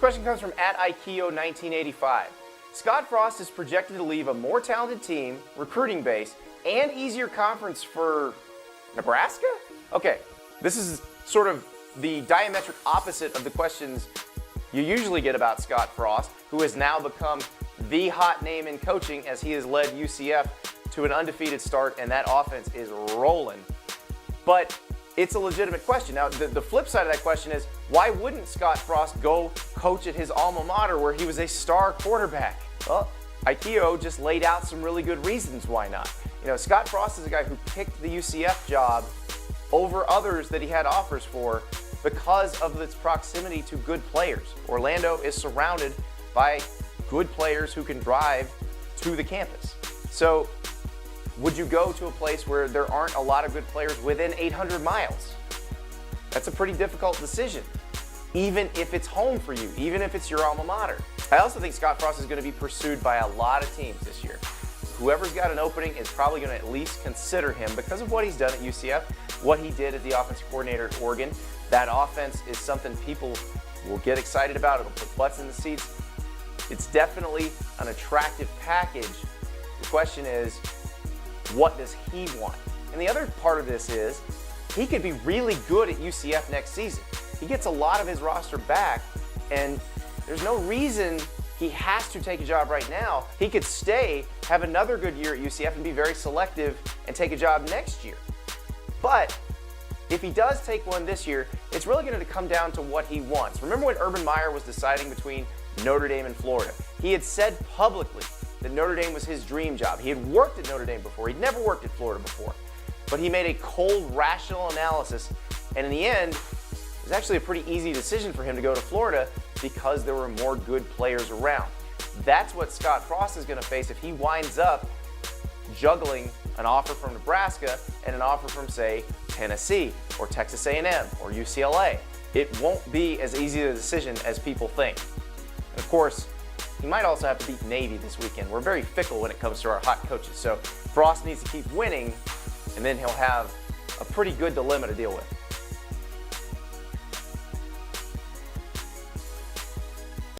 question comes from @Ikeo1985. Scott Frost is projected to leave a more talented team, recruiting base, and easier conference for Nebraska? Okay, this is sort of the diametric opposite of the questions you usually get about Scott Frost, who has now become the hot name in coaching as he has led UCF to an undefeated start, and that offense is rolling. But it's a legitimate question. Now, the flip side of that question is, why wouldn't Scott Frost go coach at his alma mater where he was a star quarterback? Well, Ikeo just laid out some really good reasons why not. You know, Scott Frost is a guy who picked the UCF job over others that he had offers for because of its proximity to good players. Orlando is surrounded by good players who can drive to the campus. So, would you go to a place where there aren't a lot of good players within 800 miles? That's a pretty difficult decision, even if it's home for you, even if it's your alma mater. I also think Scott Frost is going to be pursued by a lot of teams this year. Whoever's got an opening is probably going to at least consider him because of what he's done at UCF, what he did as the offensive coordinator at Oregon. That offense is something people will get excited about. It'll put butts in the seats. It's definitely an attractive package. The question is, what does he want? And the other part of this is, he could be really good at UCF next season. He gets a lot of his roster back, and there's no reason he has to take a job right now. He could stay, have another good year at UCF, and be very selective and take a job next year. But if he does take one this year, it's really going to come down to what he wants. Remember when Urban Meyer was deciding between Notre Dame and Florida? He had said publicly that Notre Dame was his dream job. He had worked at Notre Dame before. He'd never worked at Florida before. But he made a cold, rational analysis, and in the end, it was actually a pretty easy decision for him to go to Florida because there were more good players around. That's what Scott Frost is going to face if he winds up juggling an offer from Nebraska and an offer from, say, Tennessee or Texas A&M or UCLA. It won't be as easy a decision as people think. And of course, he might also have to beat Navy this weekend. We're very fickle when it comes to our hot coaches, so Frost needs to keep winning, and then he'll have a pretty good dilemma to deal with.